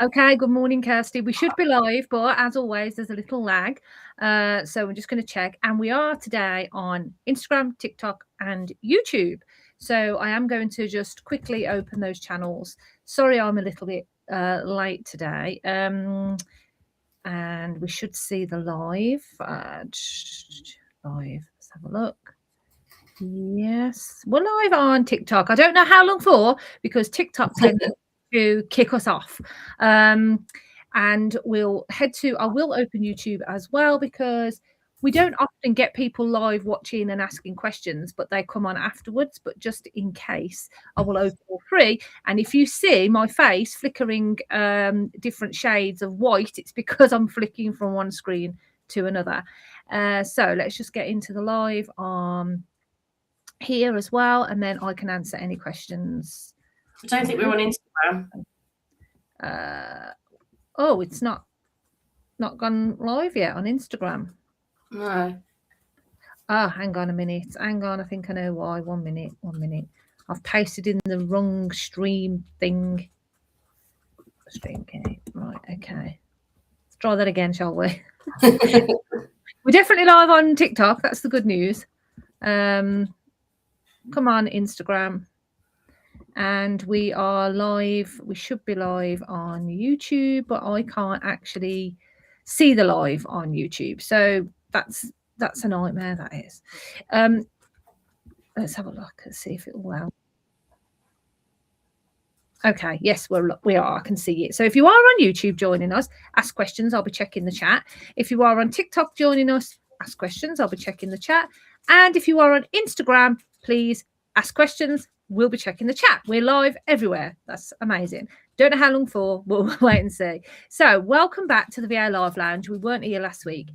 Okay, good morning, Kirsty. We should be live, but as always, there's a little lag. So we're just going to check. And we are today on Instagram, TikTok, and YouTube. So I am going to just quickly open those channels. Sorry, I'm a little bit late today. And we should see the live. Live. Let's have a look. Yes, we're live on TikTok. I don't know how long for, because TikTok tends to kick us off. And we'll head to, I will open YouTube as well, because we don't often get people live watching and asking questions, but they come on afterwards. But just in case, I will open all three. And if you see my face flickering different shades of white, it's because I'm flicking from one screen to another. So let's just get into the live on here as well, and then I can answer any questions. I don't think we're on Instagram. Oh, it's not gone live yet on Instagram. No. Oh, hang on a minute. Hang on, I think I know why. 1 minute. I've pasted in the wrong stream thing. Stream key. Right, okay. Let's try that again, shall we? We're definitely live on TikTok. That's the good news. Come on, Instagram. And we are live. We should be live on YouTube, but I can't actually see the live on YouTube. So that's a nightmare, that is. Let's have a look and see if it will allow. Okay, yes, we are. I can see it. So if you are on YouTube joining us, ask questions. I'll be checking the chat. If you are on TikTok joining us, ask questions. I'll be checking the chat. And if you are on Instagram, please ask questions. We'll be checking the chat. We're live everywhere. That's amazing. Don't know how long for. We'll wait and see. So welcome back to the VA Live Lounge. We weren't here last week.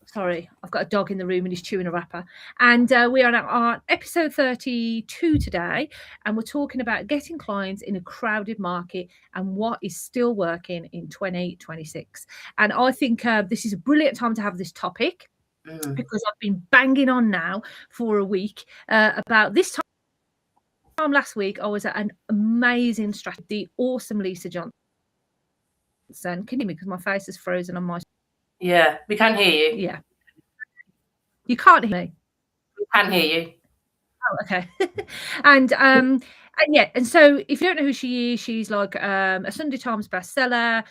Sorry, I've got a dog in the room and he's chewing a wrapper. And we are on episode 32 today, and we're talking about getting clients in a crowded market and what is still working in 2026. And I think this is a brilliant time to have this topic because I've been banging on now for a week about this time last week. I was at an amazing strategy, the awesome Lisa Johnson. Can you hear me? Because my face is frozen on my. Yeah, we can hear you. Yeah. You can't hear me. We can hear you. Oh, okay. And yeah, and so if you don't know who she is, she's like a Sunday Times bestseller,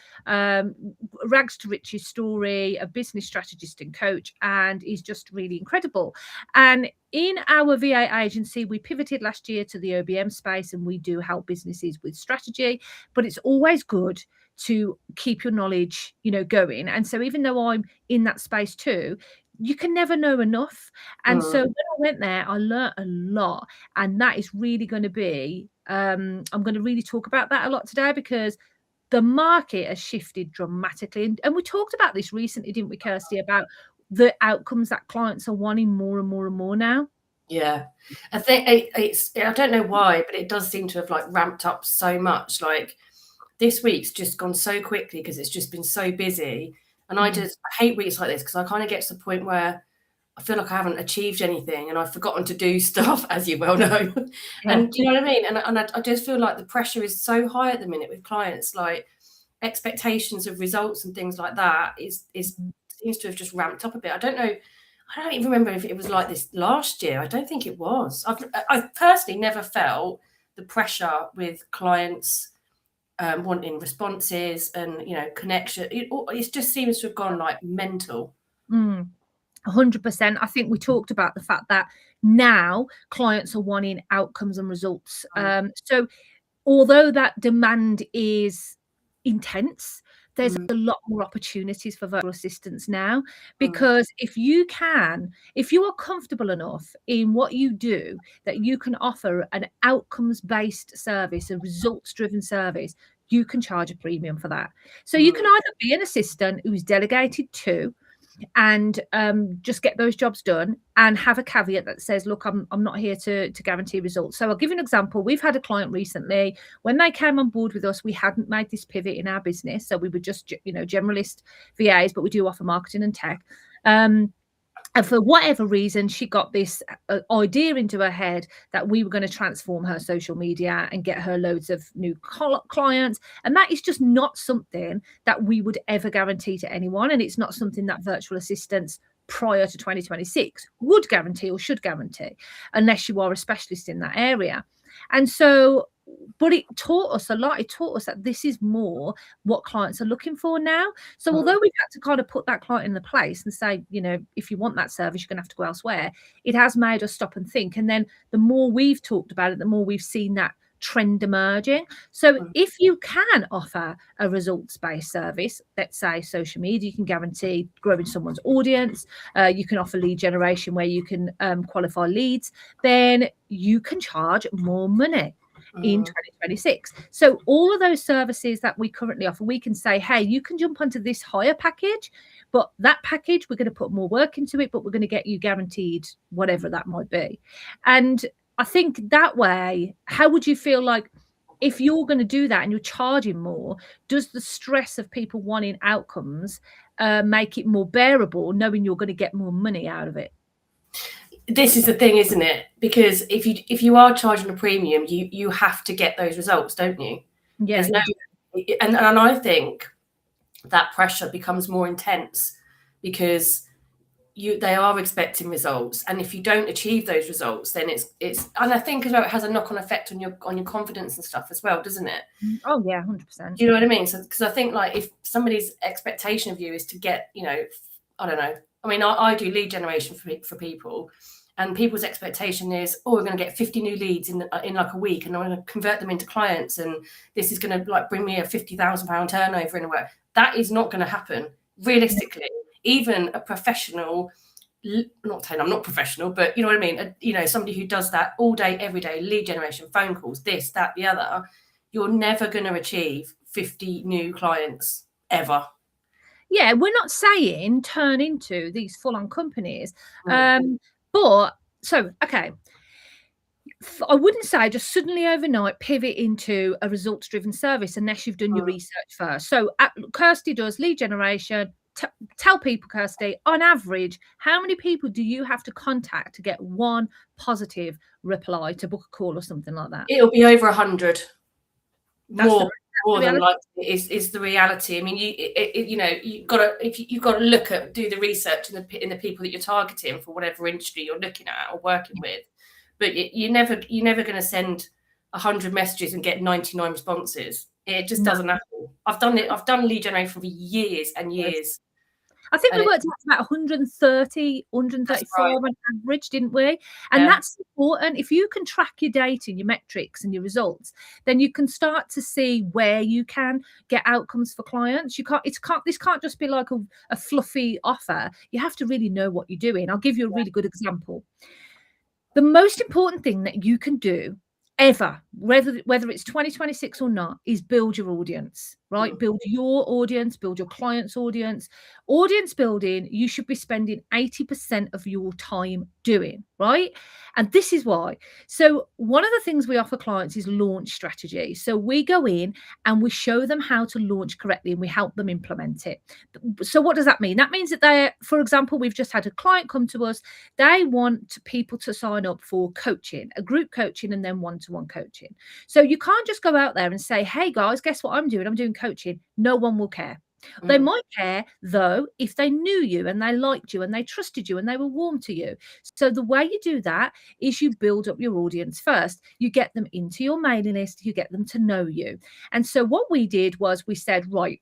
rags to riches story, a business strategist and coach, and is just really incredible. And in our VA agency, we pivoted last year to the OBM space, and we do help businesses with strategy, but it's always good to keep your knowledge, going. And so even though I'm in that space too, you can never know enough. And so when I went there, I learned a lot. And that is really going to be, I'm going to really talk about that a lot today, because the market has shifted dramatically. And we talked about this recently, didn't we, Kirsty, about the outcomes that clients are wanting more and more and more now. Yeah, I think I don't know why, but it does seem to have ramped up so much. Like this week's just gone so quickly because it's just been so busy. And I hate weeks like this because I kind of get to the point where I feel like I haven't achieved anything and I've forgotten to do stuff, as you well know. Yeah. And you know what I mean? And I just feel like the pressure is so high at the minute with clients, like expectations of results and things like that seems to have just ramped up a bit. I don't even remember if it was like this last year. I don't think it was. I've personally never felt the pressure with clients wanting responses and connection. It just seems to have gone mental. 100%. I think we talked about the fact that now clients are wanting outcomes and results. So although that demand is intense, there's a lot more opportunities for virtual assistants now, because if you are comfortable enough in what you do, that you can offer an outcomes-based service, a results-driven service, you can charge a premium for that. So you can either be an assistant who is delegated to and just get those jobs done and have a caveat that says, look, I'm not here to guarantee results. So I'll give you an example. We've had a client recently, when they came on board with us, we hadn't made this pivot in our business. So we were just, generalist VAs, but we do offer marketing and tech. And for whatever reason, she got this idea into her head that we were going to transform her social media and get her loads of new clients. And that is just not something that we would ever guarantee to anyone. And it's not something that virtual assistants prior to 2026 would guarantee or should guarantee, unless you are a specialist in that area. And so, but it taught us a lot. It taught us that this is more what clients are looking for now. So although we've had to kind of put that client in the place and say, you know, if you want that service, you're going to have to go elsewhere, it has made us stop and think. And then the more we've talked about it, the more we've seen that trend emerging. So if you can offer a results-based service, let's say social media, you can guarantee growing someone's audience, you can offer lead generation where you can qualify leads, then you can charge more money in 2026. So all of those services that we currently offer, we can say, hey, you can jump onto this higher package, but that package, we're going to put more work into it, but we're going to get you guaranteed whatever that might be. And I think that way, how would you feel like if you're going to do that and you're charging more, does the stress of people wanting outcomes make it more bearable, knowing you're going to get more money out of it? This is the thing, isn't it? Because if you are charging a premium, you have to get those results, don't you? Yeah. And I think that pressure becomes more intense because they are expecting results, and if you don't achieve those results, then it's and I think as well it has a knock-on effect on your confidence and stuff as well, doesn't it? Oh yeah, 100%. Do you know what I mean? So because I think like if somebody's expectation of you is to get, you know, I don't know. I mean, I do lead generation for people, and people's expectation is, oh, we're going to get 50 new leads in like a week, and I'm going to convert them into clients, and this is going to like bring me a £50,000 turnover in a way. That is not going to happen realistically. Even a professional, not saying I'm not professional, but you know what I mean? You know, somebody who does that all day, every day, lead generation, phone calls, this, that, the other, you're never going to achieve 50 new clients ever. Yeah, we're not saying turn into these full-on companies. But, so, okay, I wouldn't say just suddenly overnight pivot into a results-driven service unless you've done your research first. So Kirsty does lead generation. Tell people, Kirsty, on average, how many people do you have to contact to get one positive reply to book a call or something like that? It'll be over 100. More than likely is the reality. I mean, you know, you've got to look at, do the research in the people that you're targeting for whatever industry you're looking at or working with. But you're never going to send 100 messages and get 99 responses. It just doesn't happen. I've done lead generation for years and years. I think we worked out about 130, 134 on average, didn't we? And that's important. If you can track your data, your metrics and your results, then you can start to see where you can get outcomes for clients. This can't just be like a fluffy offer. You have to really know what you're doing. I'll give you a really good example. The most important thing that you can do ever, whether it's 2026 or not, is build your audience, right? Build your audience, build your client's audience. Audience building, you should be spending 80% of your time doing, right? And this is why. So one of the things we offer clients is launch strategy. So we go in and we show them how to launch correctly and we help them implement it. So what does that mean? That means that for example, we've just had a client come to us. They want people to sign up for coaching, a group coaching and then one-to-one coaching. So you can't just go out there and say, hey guys, guess what I'm doing? I'm doing coaching. No one will care. They might care, though, if they knew you and they liked you and they trusted you and they were warm to you. So the way you do that is you build up your audience first. You get them into your mailing list. You get them to know you. And so what we did was we said, right,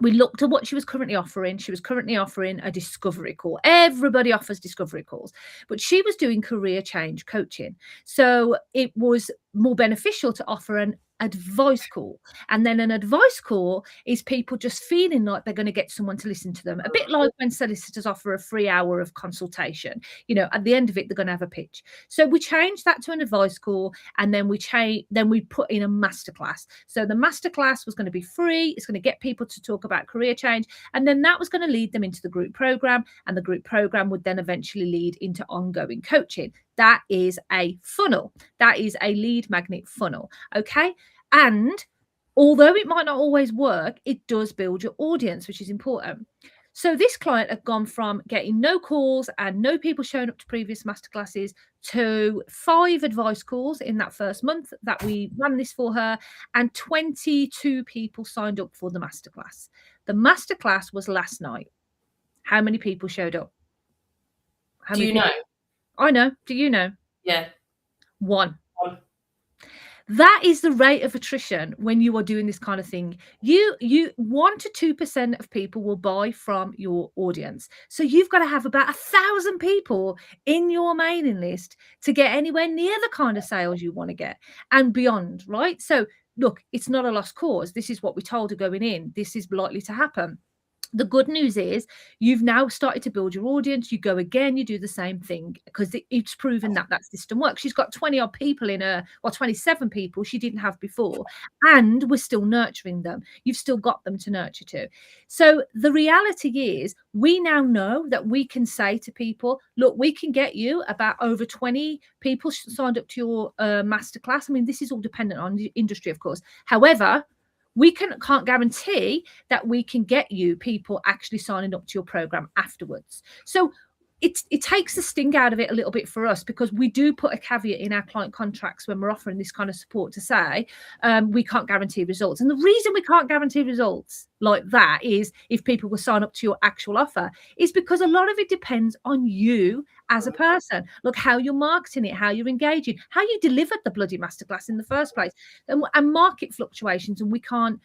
we looked at what she was currently offering. She was currently offering a discovery call. Everybody offers discovery calls, but she was doing career change coaching. So it was more beneficial to offer an advice call. And then an advice call is people just feeling like they're going to get someone to listen to them. A bit like when solicitors offer a free hour of consultation. You know, at the end of it, they're going to have a pitch. So we changed that to an advice call, and then we put in a masterclass. So the masterclass was going to be free. It's going to get people to talk about career change. And then that was going to lead them into the group program, and the group program would then eventually lead into ongoing coaching. That is a funnel. That is a lead magnet funnel. Okay. And although it might not always work, it does build your audience, which is important. So this client had gone from getting no calls and no people showing up to previous masterclasses to 5 advice calls in that first month that we ran this for her, and 22 people signed up for the masterclass. The masterclass was last night. How many people showed up? How Do many you people? know? I know. Do you know? Yeah. 1. One. That is the rate of attrition when you are doing this kind of thing. You 1 to 2% of people will buy from your audience. So you've got to have about 1,000 people in your mailing list to get anywhere near the kind of sales you want to get and beyond, right? So look, it's not a lost cause. This is what we told her going in. This is likely to happen. The good news is you've now started to build your audience. You go again, you do the same thing because it's proven that that system works. She's got 20 odd people in her, or 27 people she didn't have before, and we're still nurturing them. You've still got them to nurture to. So the reality is we now know that we can say to people, look, we can get you about over 20 people signed up to your masterclass. I mean, this is all dependent on the industry, of course. However, we can't guarantee that we can get you people actually signing up to your program afterwards. So it takes the sting out of it a little bit for us, because we do put a caveat in our client contracts when we're offering this kind of support to say we can't guarantee results. And the reason we can't guarantee results like that is if people will sign up to your actual offer is because a lot of it depends on you as a person. Look, how you're marketing it, how you're engaging, how you delivered the bloody masterclass in the first place, and market fluctuations. And we can't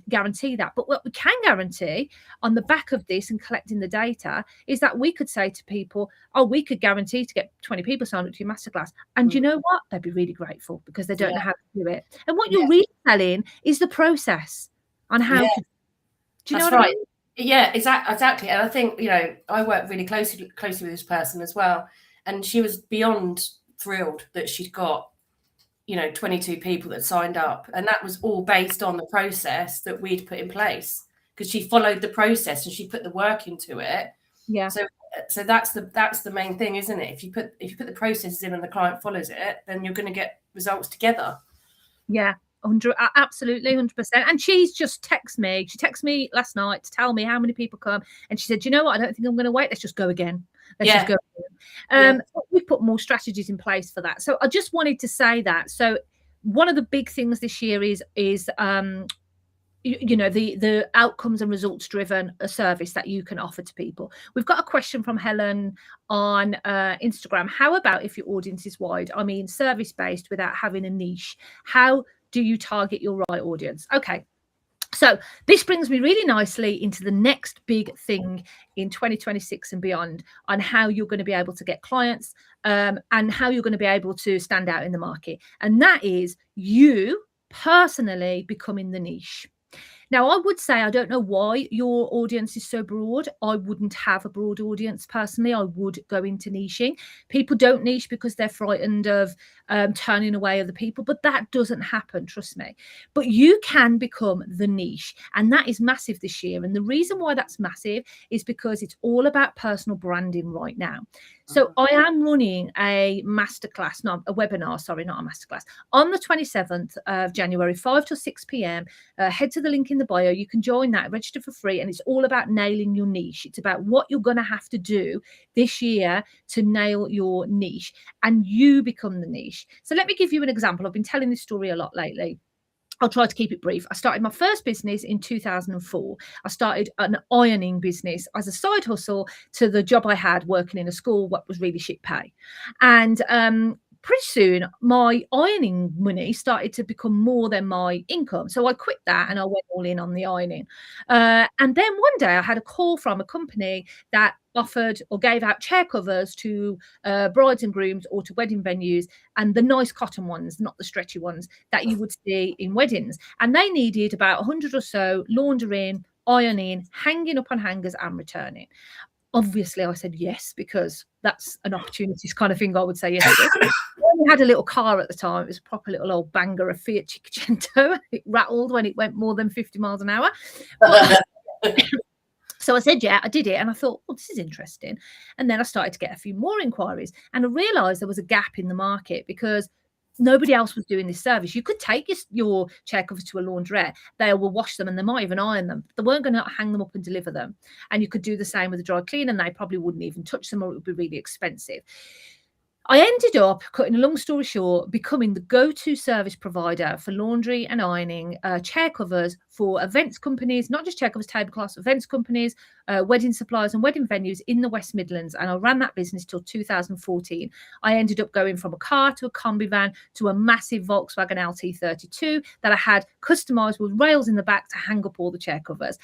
guarantee that. But what we can guarantee on the back of this and collecting the data is that we could say to people, oh, we could guarantee to get 20 people signed up to your masterclass. And you know what? They'd be really grateful because they don't know how to do it. And what you're really selling is the process on how to. Do you know what I mean? Yeah, exactly. And I think, I work really closely with this person as well. And she was beyond thrilled that she'd got, 22 people that signed up. And that was all based on the process that we'd put in place, because she followed the process and she put the work into it. Yeah. So that's the main thing, isn't it? If you put the processes in and the client follows it, then you're going to get results together. Yeah. Absolutely, 100%. And she's just texted me. She texted me last night to tell me how many people come. And she said, you know what? I don't think I'm going to wait. Let's just go again. Just go again. We've put more strategies in place for that. So I just wanted to say that. So one of the big things this year is the outcomes and results driven service that you can offer to people. We've got a question from Helen on Instagram. How about if your audience is wide? I mean, service based without having a niche. How do you target your right audience? Okay. So this brings me really nicely into the next big thing in 2026 and beyond, on how you're going to be able to get clients and how you're going to be able to stand out in the market. And that is you personally becoming the niche. Now, I would say I don't know why your audience is so broad. I wouldn't have a broad audience personally. I would go into niching. People don't niche because they're frightened of turning away other people, but that doesn't happen, trust me. But you can become the niche, and that is massive this year. And the reason why that's massive is because it's all about personal branding right now. So I am running a masterclass, not a webinar, sorry, not a masterclass, on the 27th of January, 5 till 6 p.m. Head to the link in the bio. You can join that, register for free, and it's all about nailing your niche. It's about what you're going to have to do this year to nail your niche, and you become the niche. So let me give you an example. I've been telling this story a lot lately. I'll try to keep it brief. I started my first business in 2004. I started an ironing business as a side hustle to the job I had working in a school, what was really shit pay. And pretty soon my ironing money started to become more than my income. So I quit that and I went all in on the ironing. And then one day I had a call from a company that offered or gave out chair covers to brides and grooms or to wedding venues, and the nice cotton ones, not the stretchy ones that you would see in weddings. And they needed about 100 or so laundering, ironing, hanging up on hangers and returning. Obviously, I said yes, because that's an opportunities kind of thing I would say yes to. I only had a little car at the time. It was a proper little old banger, a Fiat Cinquecento. It rattled when it went more than 50 miles an hour. So I said, yeah, I did it. And I thought, well, this is interesting. And then I started to get a few more inquiries. And I realised there was a gap in the market, because Nobody else was doing this service. You could take your chair covers to a laundrette. They will wash them and they might even iron them. They weren't going to hang them up and deliver them. And you could do the same with a dry clean, and they probably wouldn't even touch them, or it would be really expensive. I ended up, cutting a long story short, becoming the go-to service provider for laundry and ironing chair covers for events companies, not just chair covers, tablecloths, events companies, wedding suppliers and wedding venues in the West Midlands. And I ran that business till 2014. I ended up going from a car to a combi van to a massive Volkswagen LT32 that I had customized with rails in the back to hang up all the chair covers.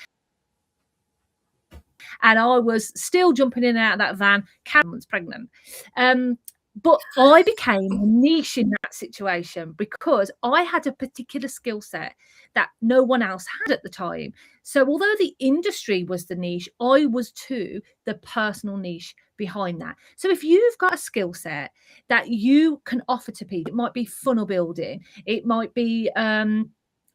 And I was still jumping in and out of that van, 10 months pregnant. But I became a niche in that situation because I had a particular skill set that no one else had at the time. So although the industry was the niche, I was too the personal niche behind that. So if you've got a skill set that you can offer to people, it might be funnel building, it might be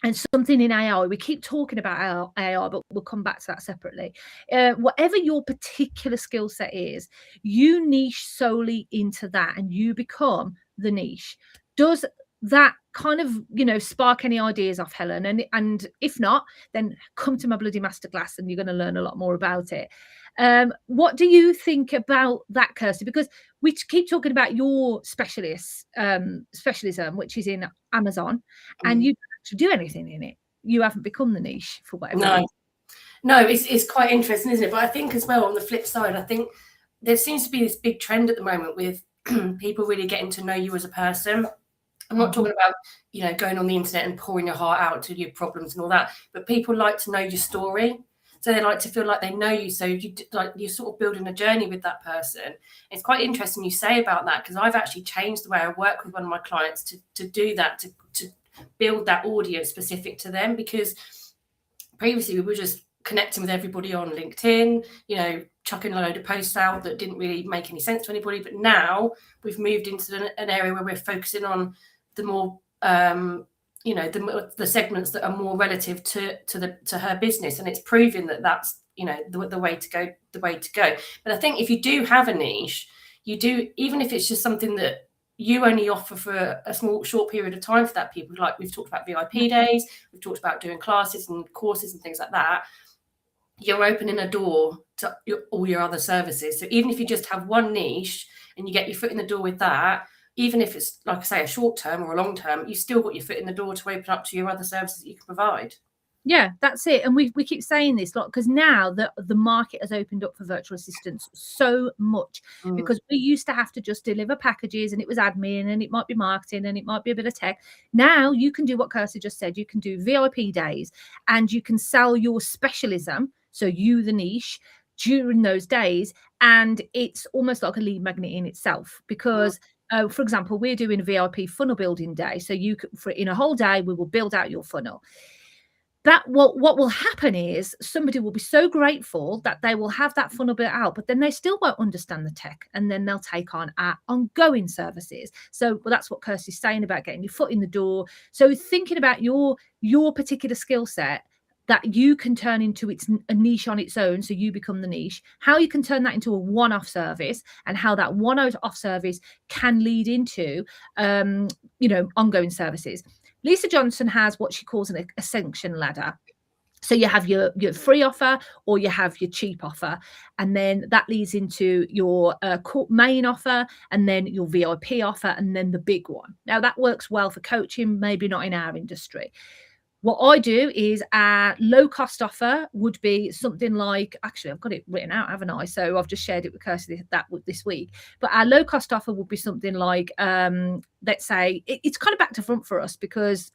and something in AI. We keep talking about AI, but we'll come back to that separately. Whatever your particular skill set is, you niche solely into that and you become the niche. Does that kind of, spark any ideas off, Helen? And if not, then come to my bloody masterclass and you're going to learn a lot more about it. What do you think about that, Kirsty? Because we keep talking about your specialism, which is in Amazon, and you don't actually do anything in it. You haven't become the niche for whatever reason. No, it's quite interesting, isn't it? But I think as well, on the flip side, I think there seems to be this big trend at the moment with people really getting to know you as a person. I'm not talking about, going on the internet and pouring your heart out to your problems and all that, but people like to know your story. So they like to feel like they know you. So you're sort of building a journey with that person. It's quite interesting you say about that, because I've actually changed the way I work with one of my clients to do that, to build that audience specific to them, because previously we were just connecting with everybody on LinkedIn, chucking a load of posts out that didn't really make any sense to anybody. But now we've moved into an area where we're focusing on the more the segments that are more relative to her business, and it's proving that that's the way to go. But I think if you do have a niche, you do, even if it's just something that you only offer for a short period of time for that people, like we've talked about VIP days, we've talked about doing classes and courses and things like that, you're opening a door to all your other services. So even if you just have one niche and you get your foot in the door with that, even if it's, like I say, a short term or a long term, you've still got your foot in the door to open up to your other services that you can provide. Yeah, that's it. And we keep saying this because now the market has opened up for virtual assistants so much, because we used to have to just deliver packages and it was admin and it might be marketing and it might be a bit of tech. Now you can do what Kirsty just said. You can do VIP days and you can sell your specialism, so you, the niche, during those days. And it's almost like a lead magnet in itself, because for example, we're doing a VIP funnel building day. So in a whole day, we will build out your funnel. That what will happen is somebody will be so grateful that they will have that funnel built out, but then they still won't understand the tech, and then they'll take on our ongoing services. So that's what Kirsty's saying about getting your foot in the door. So thinking about your particular skill set that you can turn into a niche on its own, so you become the niche, how you can turn that into a one-off service, and how that one-off service can lead into ongoing services. Lisa Johnson has what she calls an ascension ladder. So you have your free offer, or you have your cheap offer, and then that leads into your main offer, and then your VIP offer, and then the big one. Now that works well for coaching, maybe not in our industry. What I do is our low cost offer would be something like, actually, I've got it written out, haven't I? So I've just shared it with Kirsty this week. But our low cost offer would be something like, let's say, it's kind of back to front for us, because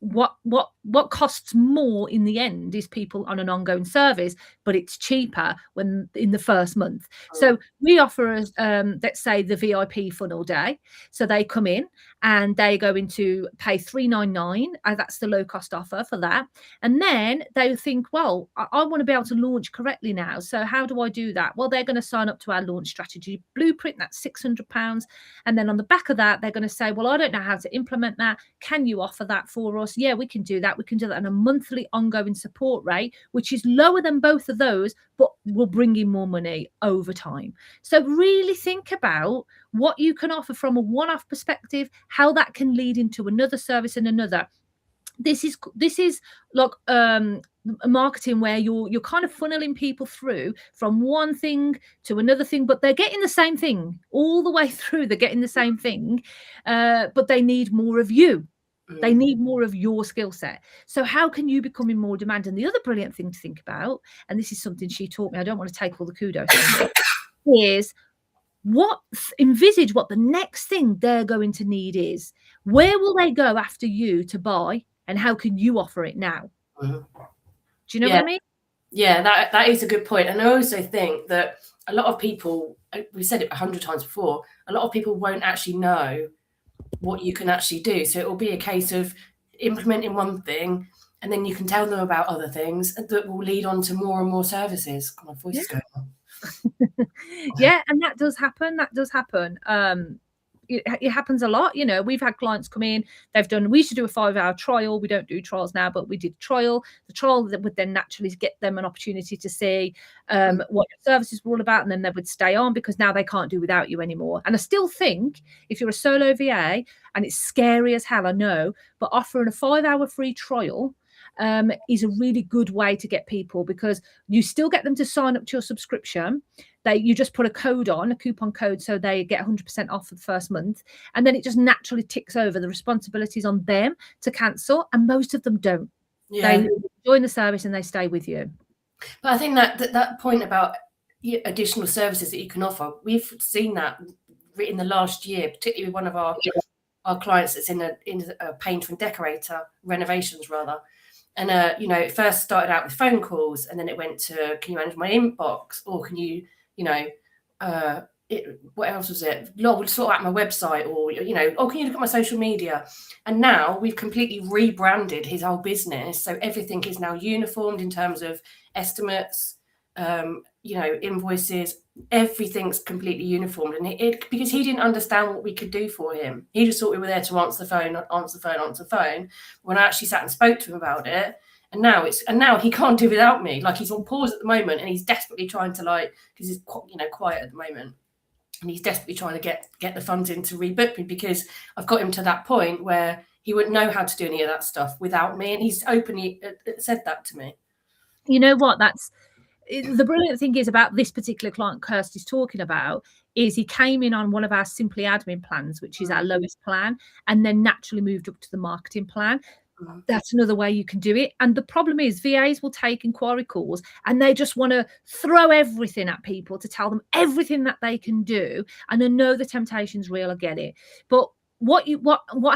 what costs more in the end is people on an ongoing service, but it's cheaper when in the first month. So we offer let's say the VIP funnel day. So they come in and they go into pay $399. That's the low cost offer for that. And then they think, well, I want to be able to launch correctly now. So how do I do that? Well, they're going to sign up to our launch strategy blueprint. That's £600. And then on the back of that, they're going to say, well, I don't know how to implement that. Can you offer that for us? course, yeah, we can do that. We can do that on a monthly ongoing support rate, which is lower than both of those, but will bring in more money over time. So really think about what you can offer from a one-off perspective, how that can lead into another service and another. This is like marketing where you're kind of funneling people through from one thing to another thing, but they're getting the same thing all the way through. They're getting the same thing, but they need more of you. They need more of your skill set. So how can you become in more demand? And the other brilliant thing to think about, and this is something she taught me, I don't want to take all the kudos, is envisage what the next thing they're going to need is. Where will they go after you to buy, and how can you offer it now? Do you know what I mean? Yeah, that is a good point. And I also think that a lot of people, we've said it 100 times before, a lot of people won't actually know what you can actually do. So it will be a case of implementing one thing, and then you can tell them about other things that will lead on to more and more services. My voice is going on. Yeah, and that does happen. It happens a lot. You know, we've had clients come in, we used to do a 5-hour trial. We don't do trials now, but we did trial. The trial that would then naturally get them an opportunity to see what your services were all about, and then they would stay on because now they can't do without you anymore. And I still think if you're a solo VA, and it's scary as hell, I know, but offering a 5-hour free trial is a really good way to get people, because you still get them to sign up to your subscription. You just put a coupon code, so they get 100% off for the first month, and then it just naturally ticks over. The responsibilities on them to cancel, and most of them don't. They join the service and they stay with you. But I think that point about additional services that you can offer, we've seen that in the last year, particularly with one of our clients that's in a painter and decorator, renovations rather. And it first started out with phone calls, and then it went to, can you manage my inbox, or can you what else was it? We'll sort out my website, or can you look at my social media? And now we've completely rebranded his whole business, so everything is now uniformed in terms of estimates, invoices. Everything's completely uniformed, and it because he didn't understand what we could do for him. He just thought we were there to answer the phone. When I actually sat and spoke to him about it, and now he can't do without me. Like, he's on pause at the moment, and he's desperately trying to, because he's quiet at the moment, and he's desperately trying to get the funds in to rebook me, because I've got him to that point where he wouldn't know how to do any of that stuff without me, and he's openly said that to me. You know what? That's the brilliant thing is about this particular client Kirsty's talking about, is he came in on one of our Simply Admin plans, which is our lowest plan, and then naturally moved up to the marketing plan. That's another way you can do it. And the problem is VAs will take inquiry calls and they just want to throw everything at people to tell them everything that they can do. And I know the temptation's real, I get it. But what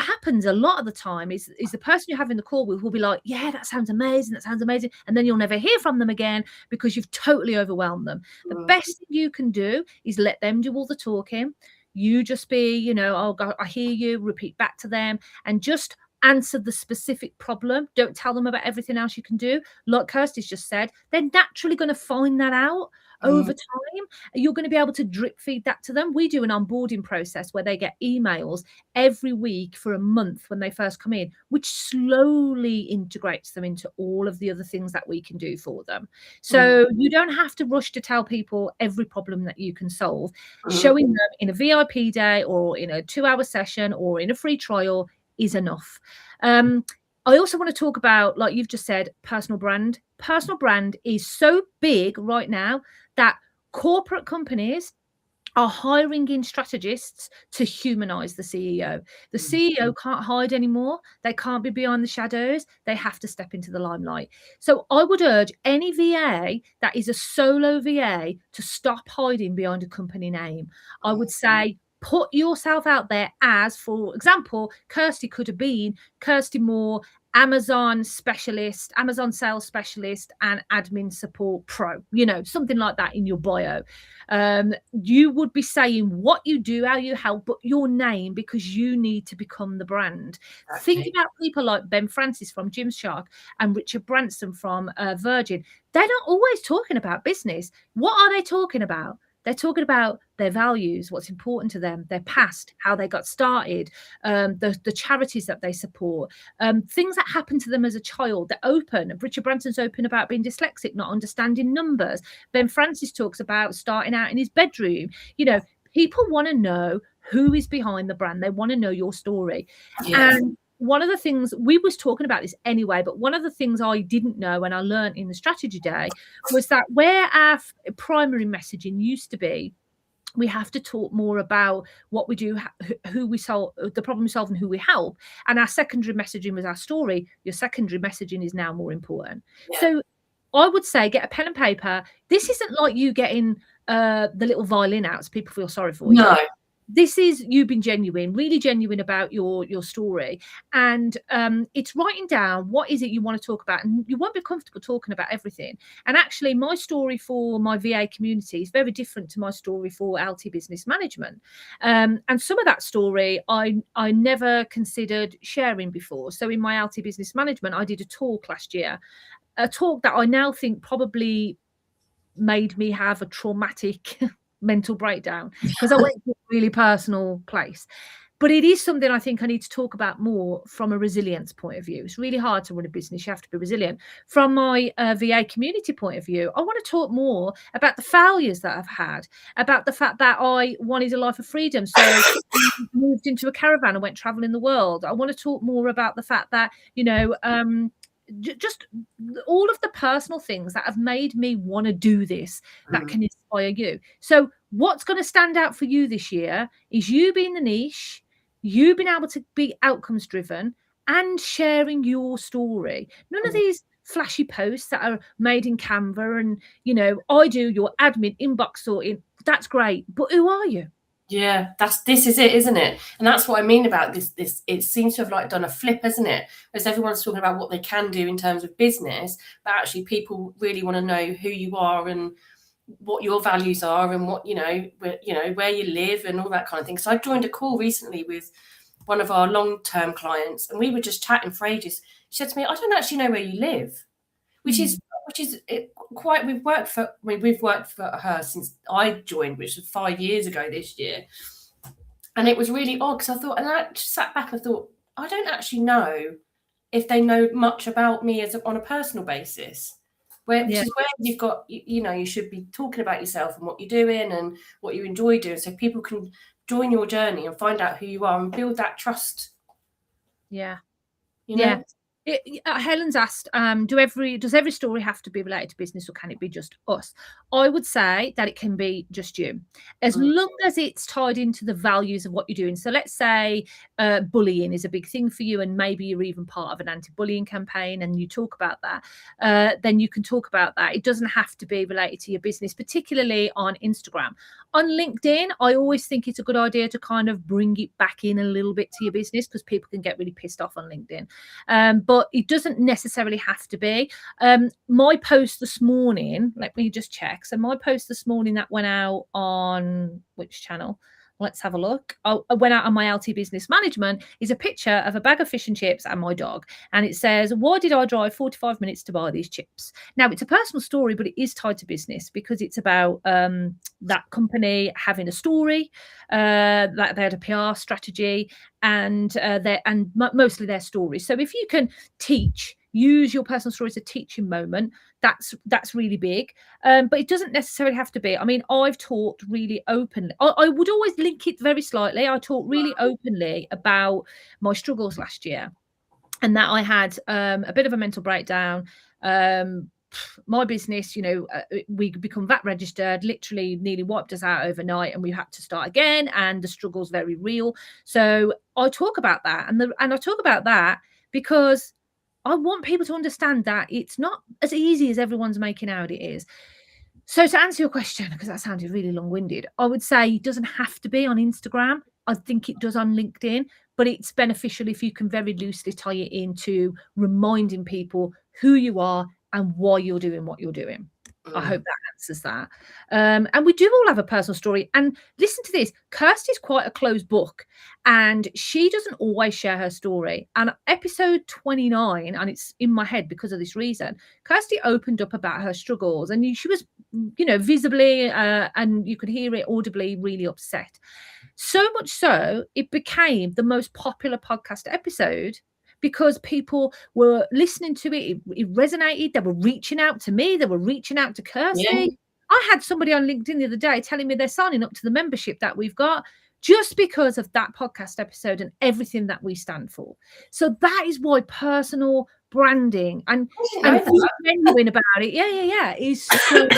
happens a lot of the time is the person you're having the call with will be like, yeah, that sounds amazing. And then you'll never hear from them again because you've totally overwhelmed them. The best thing you can do is let them do all the talking. You just be, oh God, I hear you, repeat back to them, and just answer the specific problem. Don't tell them about everything else you can do. Like Kirsty's just said, they're naturally going to find that out over time. You're going to be able to drip feed that to them. We do an onboarding process where they get emails every week for a month when they first come in, which slowly integrates them into all of the other things that we can do for them. So you don't have to rush to tell people every problem that you can solve. Showing them in a VIP day, or in a 2-hour session, or in a free trial is enough. I also want to talk about, like you've just said, personal brand. Personal brand is so big right now that corporate companies are hiring in strategists to humanize the CEO. The CEO can't hide anymore. They can't be behind the shadows. They have to step into the limelight. So I would urge any VA that is a solo VA to stop hiding behind a company name. I would say, put yourself out there as, for example, Kirsty could have been Kirsty Moore, Amazon specialist, Amazon sales specialist, and admin support pro, something like that in your bio. You would be saying what you do, how you help, but your name, because you need to become the brand. Okay. Think about people like Ben Francis from Gymshark and Richard Branson from Virgin. They're not always talking about business. What are they talking about? They're talking about their values, what's important to them, their past, how they got started, the charities that they support, things that happened to them as a child. They're open. Richard Branson's open about being dyslexic, not understanding numbers. Ben Francis talks about starting out in his bedroom. You know, people want to know who is behind the brand. They want to know your story. Yeah. And one of the things, we was talking about this anyway, but one of the things I didn't know and I learned in the strategy day was that where our primary messaging used to be, we have to talk more about what we do, who we solve, the problem we solve, and who we help. And our secondary messaging was our story. Your secondary messaging is now more important. Yeah. So I would say get a pen and paper. This isn't like you getting the little violin out so people feel sorry for you. This is you being genuine, really genuine about your story. And it's writing down what is it you want to talk about. And you won't be comfortable talking about everything. And actually, my story for my VA community is very different to my story for LT Business Management. And some of that story I never considered sharing before. So in my LT Business Management, I did a talk last year, a talk that I now think probably made me have a traumatic mental breakdown because I went to a really personal place. But it is something I think I need to talk about more from a resilience point of view. It's really hard to run a business. You have to be resilient. From my VA community point of view, I want to talk more about the failures that I've had, about the fact that I wanted a life of freedom. So I moved into a caravan and went traveling the world. I want to talk more about the fact that, you know, just all of the personal things that have made me want to do this that can inspire you. So what's going to stand out for you this year is you being the niche, you being able to be outcomes driven and sharing your story. None of these flashy posts that are made in Canva and, you know, I do your admin inbox sorting. That's great. But who are you? Yeah, this is it, isn't it? And that's what I mean about this. It seems to have like done a flip, isn't it? Whereas everyone's talking about what they can do in terms of business, but actually people really want to know who you are and what your values are and what, where you live and all that kind of thing. So I joined a call recently with one of our long-term clients and we were just chatting for ages. She said to me, I don't actually know where you live, which is quite, we've worked for her since I joined, which was 5 years ago this year. And it was really odd because I thought, and I just sat back and thought, I don't actually know if they know much about me on a personal basis. Which is where you've got, you should be talking about yourself and what you're doing and what you enjoy doing so people can join your journey and find out who you are and build that trust. Yeah. You know? Helen's asked, does every story have to be related to business or can it be just us? I would say that it can be just you, as long as it's tied into the values of what you're doing. So let's say bullying is a big thing for you and maybe you're even part of an anti-bullying campaign and you talk about that, then you can talk about that. It doesn't have to be related to your business, particularly on Instagram. On LinkedIn, I always think it's a good idea to kind of bring it back in a little bit to your business because people can get really pissed off on LinkedIn. But it doesn't necessarily have to be. My post this morning, let me just check. So my post this morning that went out on which channel? Let's have a look. I went out on my LT Business Management is a picture of a bag of fish and chips and my dog. And it says, why did I drive 45 minutes to buy these chips? Now, it's a personal story, but it is tied to business because it's about that company having a story, that they had a PR strategy and mostly their stories. So if you can use your personal story as a teaching moment, that's really big. But it doesn't necessarily have to be. I mean, I've talked really openly. I would always link it very slightly. I talked really openly about my struggles last year and that I had a bit of a mental breakdown. My business, we become VAT registered, literally nearly wiped us out overnight and we had to start again and the struggle's very real. So I talk about that and I talk about that because I want people to understand that it's not as easy as everyone's making out it is. So to answer your question, because that sounded really long-winded, I would say it doesn't have to be on Instagram. I think it does on LinkedIn, but it's beneficial if you can very loosely tie it into reminding people who you are and why you're doing what you're doing. I hope that as that. And we do all have a personal story. And listen to this, Kirsty's quite a closed book, and she doesn't always share her story. And episode 29, and it's in my head because of this reason, Kirsty opened up about her struggles, and she was, visibly, and you could hear it audibly, really upset. So much so, it became the most popular podcast episode because people were listening to it. It resonated. They were reaching out to me. They were reaching out to Kirsty. Yeah. I had somebody on LinkedIn the other day telling me they're signing up to the membership that we've got just because of that podcast episode and everything that we stand for. So that is why personal branding and genuine about it, is so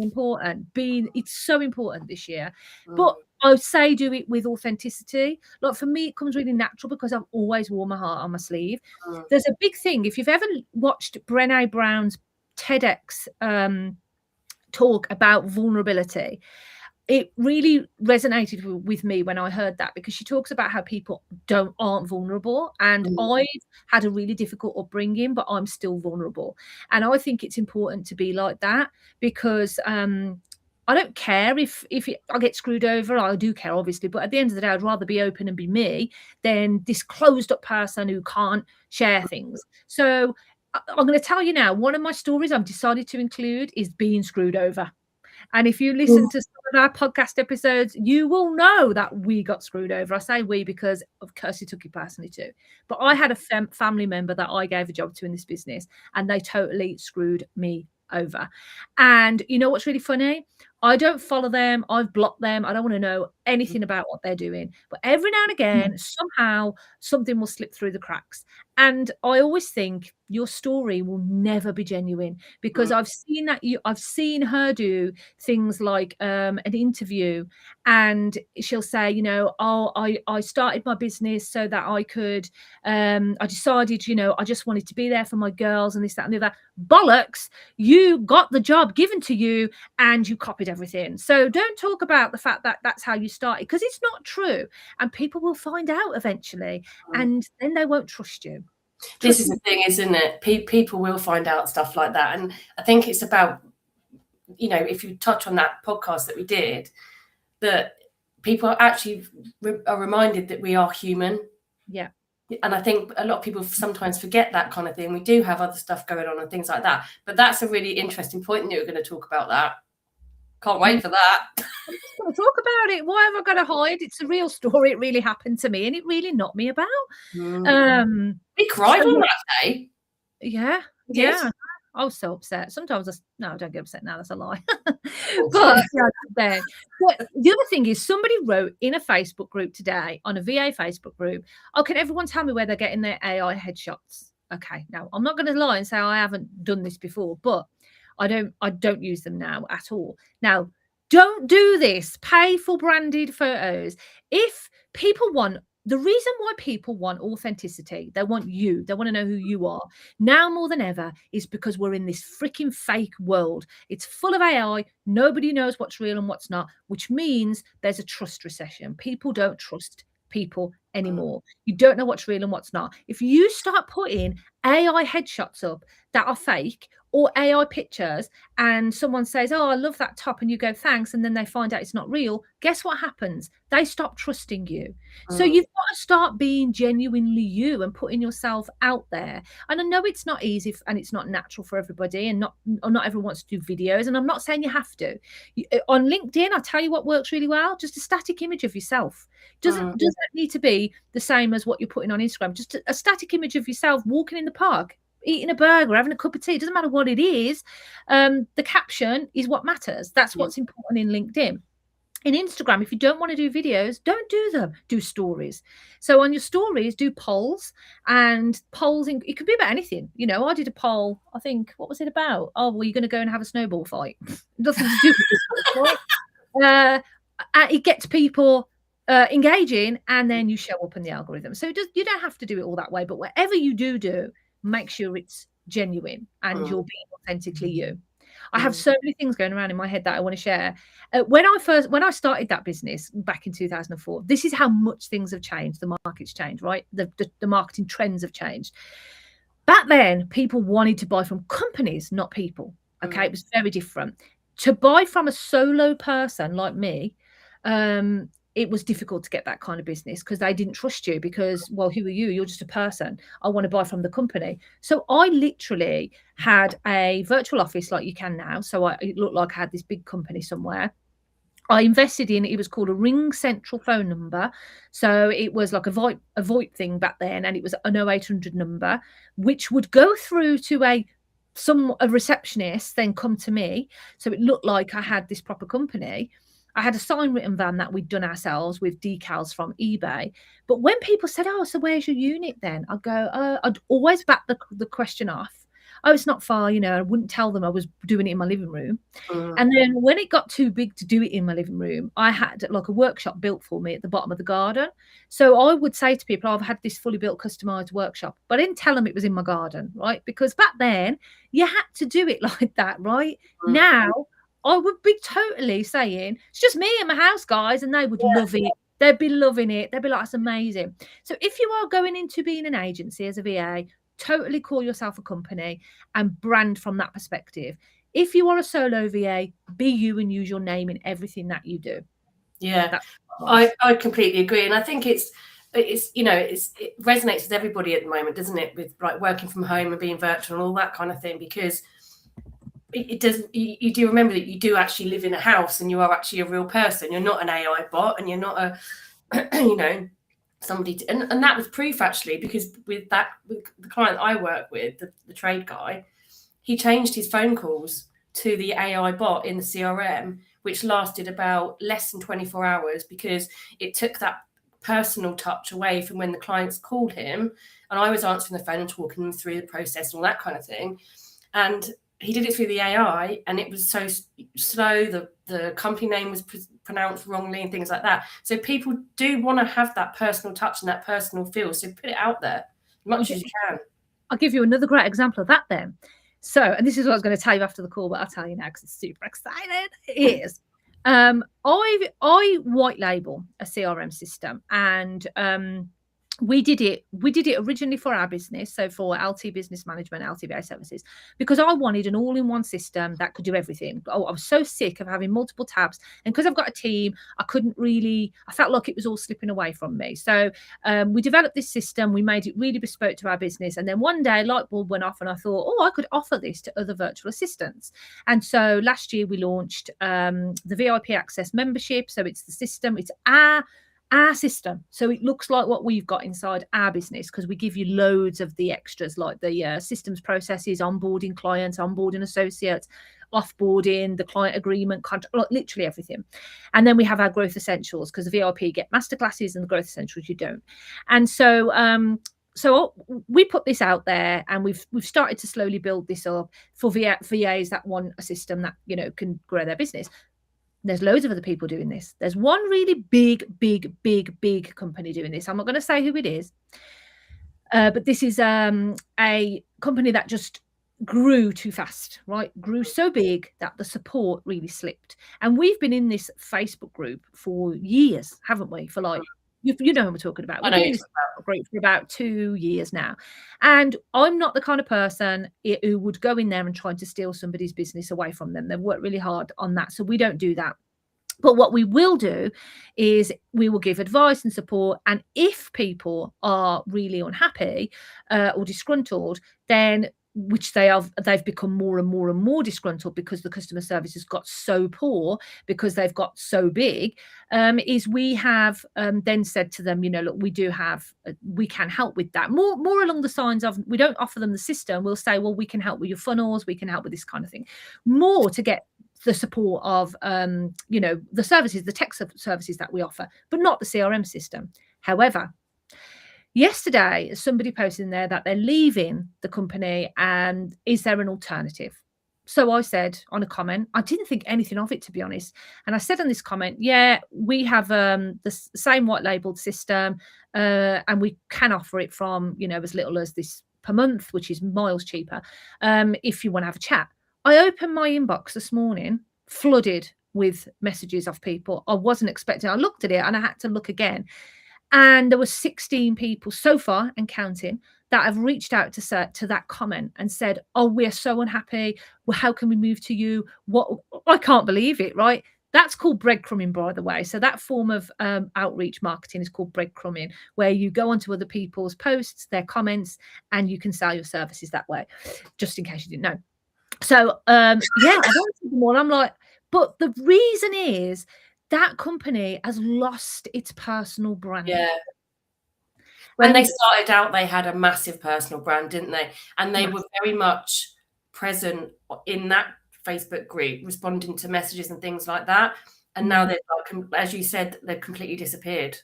important. It's so important this year. But I would say do it with authenticity. Like for me, it comes really natural because I've always worn my heart on my sleeve. There's a big thing. If you've ever watched Brené Brown's TEDx talk about vulnerability, it really resonated with me when I heard that, because she talks about how people aren't vulnerable. And I've had a really difficult upbringing, but I'm still vulnerable. And I think it's important to be like that, because I don't care if I get screwed over. I do care, obviously, but at the end of the day, I'd rather be open and be me than this closed up person who can't share things. So I'm going to tell you now, one of my stories I've decided to include is being screwed over. And if you listen to some of our podcast episodes, you will know that we got screwed over. I say we because of Kirsty took it personally too. But I had a family member that I gave a job to in this business, and they totally screwed me over. And you know what's really funny? I don't follow them. I've blocked them. I don't want to know anything about what they're doing. But every now and again, somehow something will slip through the cracks. And I always think your story will never be genuine, because I've seen her do things like an interview, and she'll say, I started my business so that I could, I decided, I just wanted to be there for my girls and this, that, and the other. Bollocks, you got the job given to you and you copied everything. So don't talk about the fact that that's how you started, because it's not true, and people will find out eventually, and then they won't trust you. This is the thing, isn't it? People will find out stuff like that. And I think it's about, if you touch on that podcast that we did, that people actually are reminded that we are human. Yeah. And I think a lot of people sometimes forget that kind of thing. We do have other stuff going on and things like that. But that's a really interesting point, and you're going to talk about that. Can't wait for that. Talk about it. Why have I got to hide? It's a real story. It really happened to me, and it really knocked me about. We cried on that day. Yeah. Yes. Yeah. I was so upset. Sometimes I don't get upset now. That's a lie. But the other thing is, somebody wrote in a Facebook group today, on a VA Facebook group, oh, can everyone tell me where they're getting their AI headshots? Okay. Now, I'm not going to lie and say I haven't done this before, but I don't use them now at all. Now, don't do this. Pay for branded photos. If people want, the reason why people want authenticity, they want you, they want to know who you are now more than ever, is because we're in this freaking fake world. It's full of AI. Nobody knows what's real and what's not, which means there's a trust recession. People don't trust people anymore. You don't know what's real and what's not. If you start putting AI headshots up that are fake, or AI pictures, and someone says, oh, I love that top, and you go, thanks, and then they find out it's not real, guess what happens? They stop trusting you. So you've got to start being genuinely you and putting yourself out there. And I know it's not easy and it's not natural for everybody, and not everyone wants to do videos, and I'm not saying you have to. On LinkedIn, I'll tell you what works really well: just a static image of yourself. Doesn't need to be the same as what you're putting on Instagram. Just a static image of yourself walking in the park, eating a burger, having a cup of tea. It doesn't matter what it is. The caption is what matters. That's what's important in LinkedIn. In Instagram, if you don't want to do videos, don't do them. Do stories. So on your stories, do polls, and polls. It could be about anything. I did a poll. I think, what was it about? Oh, well, you're going to go and have a snowball fight. Nothing to do with this. It gets people engaging, and then you show up in the algorithm. So you don't have to do it all that way. But whatever you do, make sure it's genuine and you're being authentically you. I have so many things going around in my head that I want to share. When I started that business back in 2004, this is how much things have changed. The market's changed, right? The marketing trends have changed. Back then, people wanted to buy from companies, not people. Okay, it was very different. To buy from a solo person like me, it was difficult to get that kind of business because they didn't trust you because, well, who are you? You're just a person. I want to buy from the company. So I literally had a virtual office like you can now. So it looked like I had this big company somewhere. I invested in, it was called a Ring Central phone number. So it was like a VoIP thing back then, and it was an 0800 number, which would go through to a receptionist, then come to me. So it looked like I had this proper company. I had a sign written van that we'd done ourselves with decals from eBay. But when people said, "Oh, so where's your unit then?" I'd go, I'd always back the question off. Oh, it's not far, I wouldn't tell them I was doing it in my living room. And then when it got too big to do it in my living room, I had like a workshop built for me at the bottom of the garden. So I would say to people, I've had this fully built, customized workshop, but I didn't tell them it was in my garden, right? Because back then you had to do it like that, right? Now I would be totally saying, it's just me and my house, guys, and they would love it. They'd be loving it. They'd be like, that's amazing. So if you are going into being an agency as a VA, totally call yourself a company and brand from that perspective. If you are a solo VA, be you and use your name in everything that you do. Yeah, I completely agree. And I think it resonates with everybody at the moment, doesn't it? With like working from home and being virtual and all that kind of thing, because it doesn't, you do remember that you do actually live in a house and you are actually a real person. You're not an AI bot, and you're not a, somebody and that was proof actually, because with the client I work with, the trade guy, he changed his phone calls to the AI bot in the CRM, which lasted about less than 24 hours because it took that personal touch away from when the clients called him and I was answering the phone and talking them through the process and all that kind of thing. And he did it through the AI and it was so slow. The company name was pronounced wrongly and things like that. So people do want to have that personal touch and that personal feel. So put it out there as much as you can. I'll give you another great example of that then. So, and this is what I was going to tell you after the call, but I'll tell you now because it's super exciting. It is. I white label a CRM system, and we did it originally for our business, so for LT Business Management, LTBA services, because I wanted an all-in-one system that could do everything. I was so sick of having multiple tabs, and because I've got a team, I felt like it was all slipping away from me. So we developed this system, we made it really bespoke to our business, and then one day a light bulb went off and I thought, I could offer this to other virtual assistants. And so last year we launched the VIP Access membership. So it's the system, it's our system, so it looks like what we've got inside our business, because we give you loads of the extras like the systems processes, onboarding clients, onboarding associates, offboarding, the client agreement, contract, like literally everything. And then we have our growth essentials, because the VIP get masterclasses and the growth essentials you don't. And so so we put this out there, and we've started to slowly build this up for VAs that want a system that can grow their business. There's loads of other people doing this. There's one really big company doing this. I'm not going to say who it is, but this is a company that just grew too fast, right? Grew so big that the support really slipped. And we've been in this Facebook group for years, haven't we? For like, you know what we're talking about. We've been in this group for about 2 years now. And I'm not the kind of person who would go in there and try to steal somebody's business away from them. They've worked really hard on that. So we don't do that. But what we will do is we will give advice and support. And if people are really unhappy or disgruntled, then they've become more and more disgruntled because the customer service has got so poor, because they've got so big, is we have then said to them, look, we can help with that. More along the signs of, we don't offer them the system. We'll say, well, we can help with your funnels. We can help with this kind of thing. More to get the support of, the services, the tech services that we offer, but not the CRM system. However, yesterday, somebody posted in there that they're leaving the company, and is there an alternative? So I said on a comment, I didn't think anything of it, to be honest. And I said on this comment, yeah, we have the same white labeled system, and we can offer it from, as little as this per month, which is miles cheaper, if you want to have a chat. I opened my inbox this morning, flooded with messages of people I wasn't expecting. I looked at it and I had to look again. And there were 16 people so far, and counting, that have reached out to that comment and said, oh, we're so unhappy. Well, how can we move to you? I can't believe it, right? That's called breadcrumbing, by the way. So that form of outreach marketing is called breadcrumbing, where you go onto other people's posts, their comments, and you can sell your services that way, just in case you didn't know. So yeah, I wanted them all. I'm like, but the reason is that company has lost its personal brand. Yeah. When they started out, they had a massive personal brand, didn't they? And they were very much present in that Facebook group, responding to messages and things like that. And now they've, as you said, they've completely disappeared.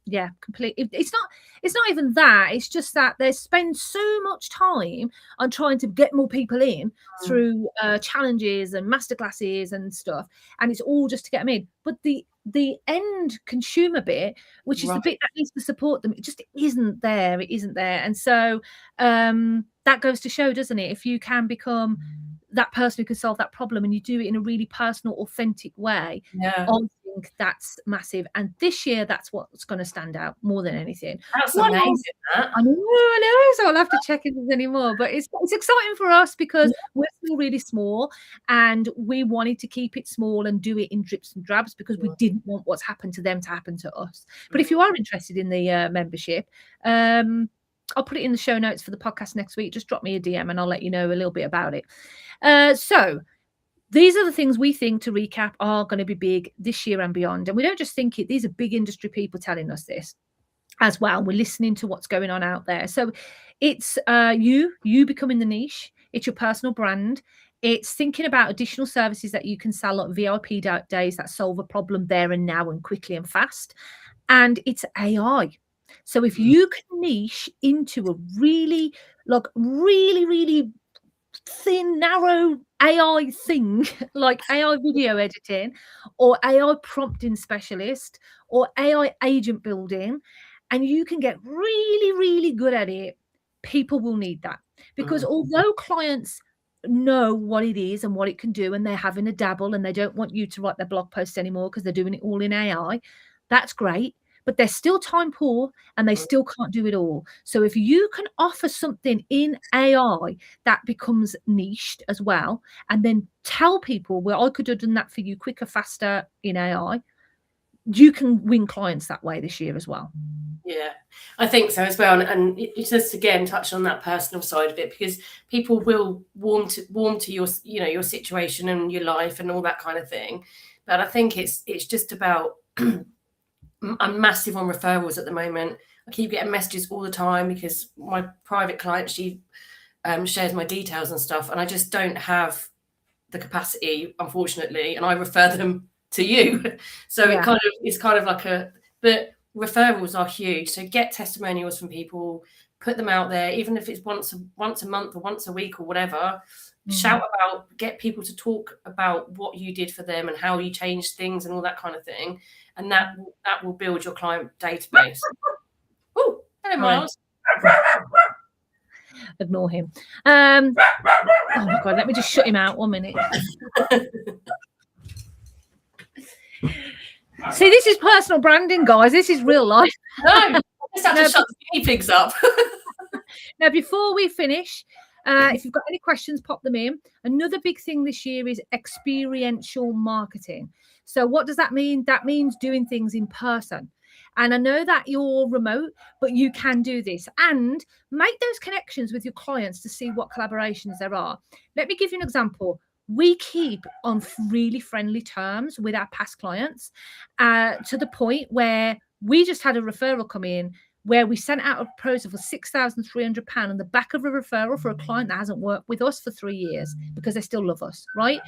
Yeah, completely. It's not even that. It's just that they spend so much time on trying to get more people in through challenges and masterclasses and stuff, and it's all just to get them in. But the end consumer bit, which is the bit that needs to support them, it just isn't there. It isn't there, and so that goes to show, doesn't it? If you can become that person who can solve that problem, and you do it in a really personal, authentic way, I think that's massive. And this year, that's what's going to stand out more than anything. That's amazing. I know. So I'll have to check if there's any more. But it's exciting for us because we're still really small, and we wanted to keep it small and do it in drips and drabs because we didn't want what's happened to them to happen to us. But if you are interested in the membership, I'll put it in the show notes for the podcast next week. Just drop me a DM and I'll let you know a little bit about it. So these are the things we think, to recap, are going to be big this year and beyond. And we don't just think it. These are big industry people telling us this as well. We're listening to what's going on out there. So it's you becoming the niche. It's your personal brand. It's thinking about additional services that you can sell at VIP days that solve a problem there and now and quickly and fast. And it's AI. So if you can niche into a really thin, narrow AI thing, like AI video editing or AI prompting specialist or AI agent building, and you can get really, really good at it, people will need that. Because although clients know what it is and what it can do, and they're having a dabble and they don't want you to write their blog posts anymore because they're doing it all in AI, that's great. But they're still time poor and they still can't do it all. So if you can offer something in AI that becomes niched as well, and then tell people, well, I could have done that for you quicker, faster in AI, you can win clients that way this year as well. Yeah, I think so as well. And it just, again, touch on that personal side of it, because people will warm to your, your situation and your life and all that kind of thing. But I think it's just about, I'm massive on referrals at the moment. I keep getting messages all the time because my private client, she shares my details and stuff, and I just don't have the capacity, unfortunately, and I refer them to you. So it's kind of like but referrals are huge. So get testimonials from people, put them out there, even if it's once a month or once a week or whatever. Shout about, get people to talk about what you did for them and how you changed things and all that kind of thing. And that will build your client database. Oh, hello, Miles. Ignore him. Oh my God, let me just shut him out 1 minute. See, this is personal branding, guys. This is real life. No, I just have to shut the guinea pigs up. Now, before we finish, if you've got any questions, pop them in. Another big thing this year is experiential marketing. So what does that mean? That means doing things in person. And I know that you're remote, but you can do this and make those connections with your clients to see what collaborations there are. Let me give you an example. We keep on really friendly terms with our past clients to the point where we just had a referral come in where we sent out a proposal for £6,300 on the back of a referral for a client that hasn't worked with us for 3 years because they still love us, right?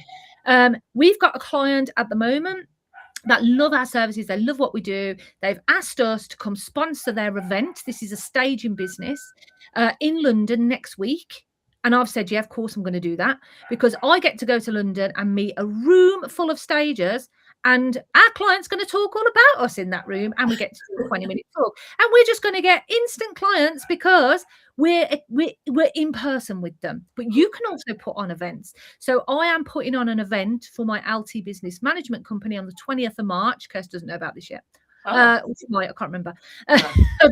We've got a client at the moment that love our services. They love what we do. They've asked us to come sponsor their event. This is a staging business in London next week. And I've said, yeah, of course I'm going to do that, because I get to go to London and meet a room full of stagers, and our client's going to talk all about us in that room, and we get to do a 20-minute talk. And we're just going to get instant clients because we're in person with them. But you can also put on events. So I am putting on an event for my LT business management company on the 20th of March. Kirst doesn't know about this yet. Which might, I can't remember. I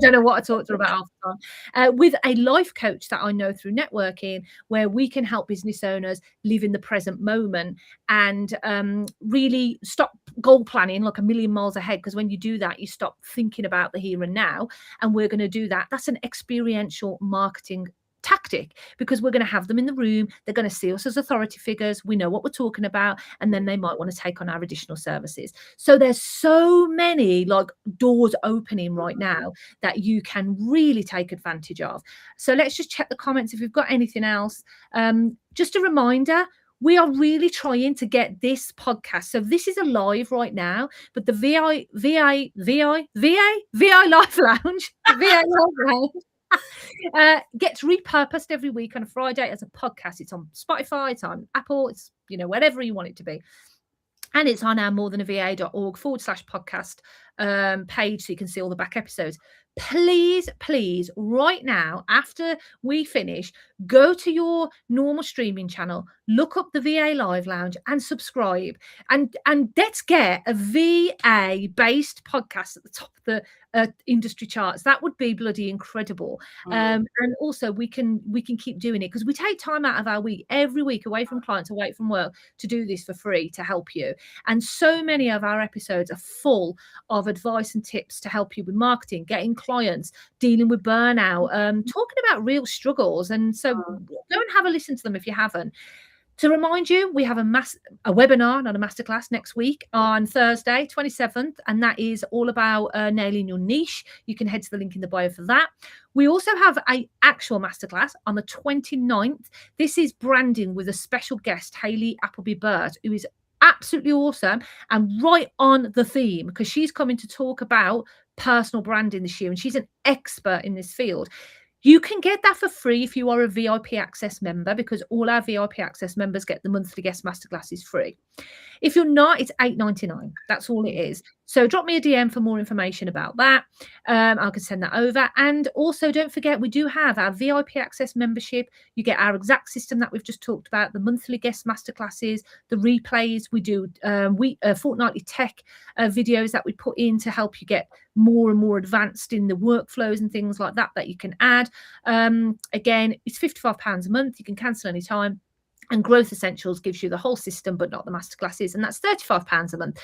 don't know what I talked to her about half the time. With a life coach that I know through networking, where we can help business owners live in the present moment and really stop goal planning like a million miles ahead. Because when you do that, you stop thinking about the here and now. And we're going to do that. That's an experiential marketing tactic, because we're going to have them in the room. They're going to see us as authority figures. We know what we're talking about, and then they might want to take on our additional services. So there's so many like doors opening right now that you can really take advantage of. So let's just check the comments if you've got anything else. Just a reminder, we are really trying to get this podcast. So this is a live right now, but the VI Live Lounge, VA Live Lounge gets repurposed every week on a Friday as a podcast. It's on Spotify, it's on Apple, it's, you know, whatever you want it to be. And it's on our morethanava.org/podcast page, so you can see all the back episodes. Please, please, right now, after we finish, go to your normal streaming channel, look up the VA Live Lounge and subscribe. And let's get a VA-based podcast at the top of the industry charts. That would be bloody incredible. And also we can keep doing it, because we take time out of our week, every week, away from clients, away from work, to do this for free to help you. And so many of our episodes are full of advice and tips to help you with marketing, getting clients, dealing with burnout, talking about real struggles. And so go and have a listen to them if you haven't. To remind you, we have a webinar, not a masterclass, next week on Thursday, 27th, and that is all about nailing your niche. You can head to the link in the bio for that. We also have an actual masterclass on the 29th. This is branding with a special guest, Hayley Appleby-Burt, who is absolutely awesome and right on the theme, because she's coming to talk about personal branding this year, and she's an expert in this field. You can get that for free if you are a VIP Access member, because all our VIP Access members get the monthly guest masterclasses free. If you're not, it's $8.99. That's all it is. So drop me a DM for more information about that. I can send that over. And also, don't forget, we do have our VIP Access membership. You get our exact system that we've just talked about, the monthly guest masterclasses, the replays. We do fortnightly tech videos that we put in to help you get more and more advanced in the workflows and things like that you can add. Again, it's £55 a month. You can cancel any time. And Growth Essentials gives you the whole system, but not the masterclasses, and that's £35 a month.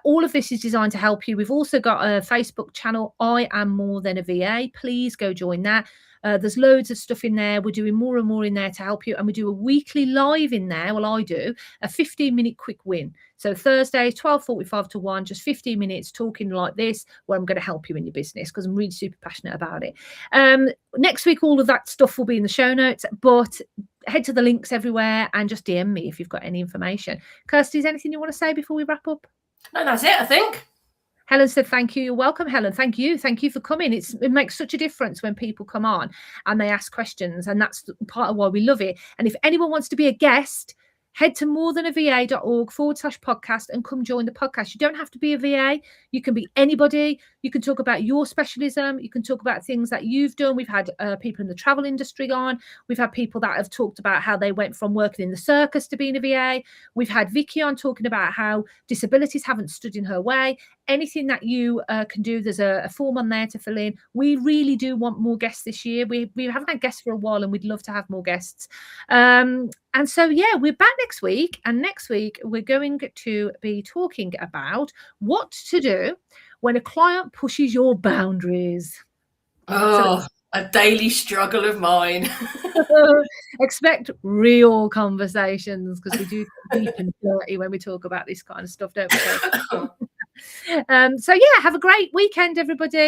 All of this is designed to help you. We've also got a Facebook channel, I Am More Than a VA. Please go join that. There's loads of stuff in there. We're doing more and more in there to help you. And we do a weekly live in there. Well, I do a 15-minute quick win. So Thursday, 12:45 to 1, just 15 minutes talking like this, where I'm going to help you in your business, because I'm really super passionate about it. Next week, all of that stuff will be in the show notes, but head to the links everywhere and just DM me if you've got any information. Kirsty, is there anything you want to say before we wrap up? No, that's it, I think. Helen said, thank you. You're welcome, Helen. Thank you. Thank you for coming. It makes such a difference when people come on and they ask questions. And that's part of why we love it. And if anyone wants to be a guest, head to morethanava.org/podcast and come join the podcast. You don't have to be a VA. You can be anybody. You can talk about your specialism. You can talk about things that you've done. We've had people in the travel industry on. We've had people that have talked about how they went from working in the circus to being a VA. We've had Vicky on talking about how disabilities haven't stood in her way. Anything that you can do, there's a form on there to fill in. We really do want more guests this year. We haven't had guests for a while, and we'd love to have more guests. And so, yeah, we're back next week. And next week, we're going to be talking about what to do when a client pushes your boundaries. Oh, a daily struggle of mine. Expect real conversations, because we do deep and dirty when we talk about this kind of stuff, don't we? So, yeah, have a great weekend, everybody.